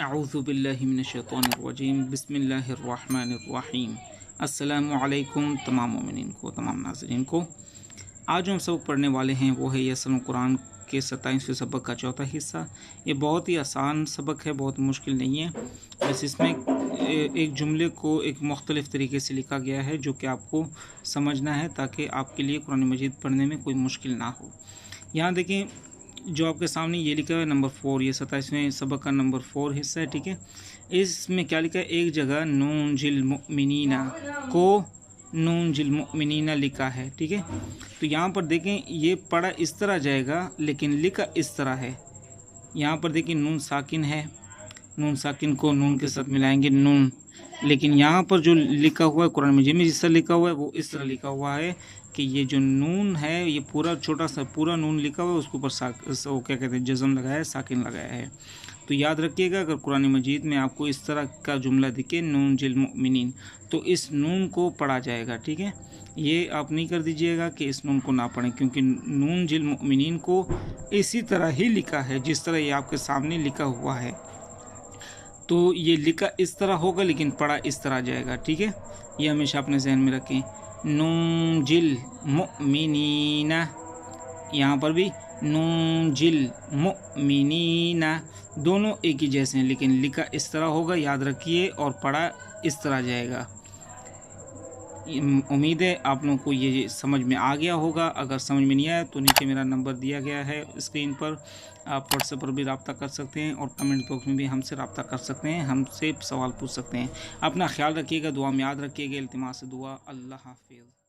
अऊज़ु बिल्लाहि मिनश्शैतानिर्रजीम बिस्मिल्लाहिर्रहमानिर्रहीम। अस्सलामु अलैकुम तमाम मोमिनीन को, तमाम नाज़रीन को। आज हम सबक पढ़ने वाले हैं वो है यसल कुरान के 27वें सबक का चौथा हिस्सा। ये बहुत ही आसान सबक है, बहुत मुश्किल नहीं है। बस इसमें एक जुमले को एक मुख्तलिफ़ तरीके से लिखा गया है जो कि आपको समझना है ताकि आपके लिए कुरान मजीद पढ़ने में कोई मुश्किल ना हो। यहाँ देखें, जो आपके सामने ये लिखा है नंबर 4, ये 27वें सबक का नंबर 4 हिस्सा है, ठीक है। इसमें क्या लिखा है, एक जगह नून जिल मुमिनीना को नून जिल मुमिनीना लिखा है, ठीक है। तो यहाँ पर देखें ये पढ़ा इस तरह जाएगा लेकिन लिखा इस तरह है। यहाँ पर देखें नून साकिन है, नून साकिन को नून के साथ मिलाएंगे नून, लेकिन यहाँ पर जो लिखा हुआ है कुरान मजीद में जिस तरह लिखा हुआ है वो इस तरह लिखा हुआ है कि ये जो नून है ये पूरा छोटा सा पूरा नून लिखा हुआ है, उसके ऊपर वो क्या कहते हैं जज़म लगाया है, साकिन लगाया है। तो याद रखिएगा अगर कुरान मजीद में आपको इस तरह का जुमला दिखे नून जिल मुमिनीन तो इस नून को पढ़ा जाएगा, ठीक है। ये आप नहीं कर दीजिएगा कि इस नून को ना पढ़ें, क्योंकि नून जिल मुमिनीन को इसी तरह ही लिखा है जिस तरह ये आपके सामने लिखा हुआ है। तो ये लिखा इस तरह होगा लेकिन पढ़ा इस तरह जाएगा, ठीक है। ये हमेशा अपने जहन में रखें। नून जिल मुमिनीना, यहाँ पर भी नून जिल मुमिनीना, दोनों एक ही जैसे हैं लेकिन लिखा इस तरह होगा, याद रखिए, और पढ़ा इस तरह जाएगा। उम्मीद है आप लोगों को ये समझ में आ गया होगा। अगर समझ में नहीं आया तो नीचे मेरा नंबर दिया गया है स्क्रीन पर, आप व्हाट्सएप पर भी रब्ता कर सकते हैं और कमेंट बॉक्स में भी हमसे रब्ता कर सकते हैं, हमसे सवाल पूछ सकते हैं। अपना ख्याल रखिएगा, दुआ में याद रखिएगा। इल्तिमास दुआ। अल्लाह हाफिज़।